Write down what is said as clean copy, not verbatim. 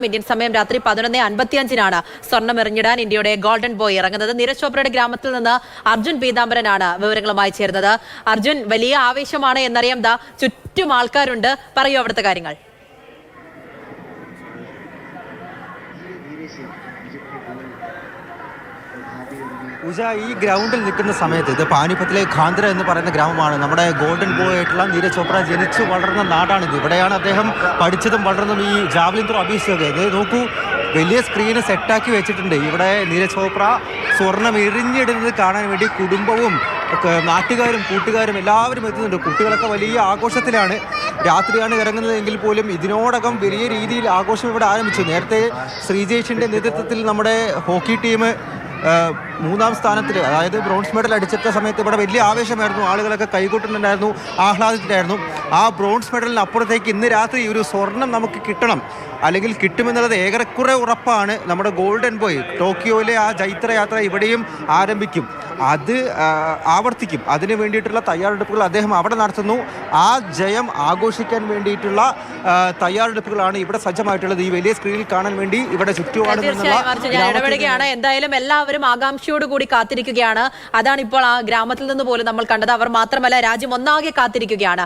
Indian സമയം രാത്രി 11:55 സ്വർണം എറിഞ്ഞിടാൻ ഇന്ത്യയുടെ ഗോൾഡൻ ബോയ് ഇറങ്ങുന്നത്. നീരജ് ചോപ്രയുടെ ഗ്രാമത്തിൽ നിന്ന് അർജുൻ പീതാംബരനാണ് വിവരങ്ങളുമായി ചേർന്നത്. അർജുൻ, വലിയ ആവേശമാണ് എന്നറിയാം. ചുറ്റും ആൾക്കാരുണ്ട്, പറയൂ അവിടുത്തെ കാര്യങ്ങൾ. പൂജ, ഈ ഗ്രൗണ്ടിൽ നിൽക്കുന്ന സമയത്ത് ഇത് പാനിപ്പത്തിലെ ഖാന്ദ്ര എന്ന് പറയുന്ന ഗ്രാമമാണ്. നമ്മുടെ ഗോൾഡൻ ബോയ് ആയിട്ടുള്ള നീരജ് ചോപ്ര ജനിച്ചു വളർന്ന നാടാണിത്. ഇവിടെയാണ് അദ്ദേഹം പഠിച്ചതും വളർന്നതും. ഈ ജാവലിൻ ത്രോ അഭ്യസിച്ചത് ഇത് നോക്കൂ, വലിയ സ്ക്രീന് സെറ്റാക്കി വെച്ചിട്ടുണ്ട്. ഇവിടെ നീരജ് ചോപ്ര സ്വർണം എറിഞ്ഞിടുന്നത് കാണാൻ വേണ്ടി കുടുംബവും നാട്ടുകാരും കൂട്ടുകാരും എല്ലാവരും എത്തുന്നുണ്ട്. കുട്ടികളൊക്കെ വലിയ ആഘോഷത്തിലാണ്. രാത്രിയാണ് ഇറങ്ങുന്നതെങ്കിൽ പോലും ഇതിനോടകം വലിയ രീതിയിൽ ആഘോഷം ഇവിടെ ആരംഭിച്ചു. നേരത്തെ ശ്രീജേഷിൻ്റെ നേതൃത്വത്തിൽ നമ്മുടെ ഹോക്കി ടീം മൂന്നാം സ്ഥാനത്തിൽ, അതായത് ബ്രോൺസ് മെഡൽ അടിച്ചിട്ട സമയത്ത് ഇവിടെ വലിയ ആവേശമായിരുന്നു. ആളുകളൊക്കെ കൈകൊട്ടുന്നുണ്ടായിരുന്നു, ആഹ്ലാദത്തിലായിരുന്നു. ആ ബ്രോൺസ് മെഡലിന് അപ്പുറത്തേക്ക് ഇന്ന് രാത്രി ഒരു സ്വർണം നമുക്ക് കിട്ടണം, അല്ലെങ്കിൽ കിട്ടുമെന്നുള്ളത് ഏറെക്കുറെ ഉറപ്പാണ്. നമ്മുടെ ഗോൾഡൻ ബോയ് ടോക്കിയോയിലെ ആ ജൈത്രയാത്ര ഇവിടെയും ആരംഭിക്കും, അത് ആവർത്തിക്കും. അതിന് വേണ്ടിയിട്ടുള്ള തയ്യാറെടുപ്പുകൾ അദ്ദേഹം അവിടെ നടത്തുന്നു. ആ ജയം ആഘോഷിക്കാൻ വേണ്ടിയിട്ടുള്ള തയ്യാറെടുപ്പുകളാണ് ഇവിടെ സജ്ജമായിട്ടുള്ളത്. ഈ വലിയ സ്ക്രീനിൽ കാണാൻ വേണ്ടി ഇവിടെ ഇടപെടുകയാണ്. എന്തായാലും എല്ലാവരും ആകാംക്ഷയോട് കൂടി കാത്തിരിക്കുകയാണ്. അതാണ് ഇപ്പോൾ ആ ഗ്രാമത്തിൽ നിന്ന് പോലും നമ്മൾ കണ്ടത്. അവർ മാത്രമല്ല, രാജ്യം ഒന്നാകെ കാത്തിരിക്കുകയാണ്.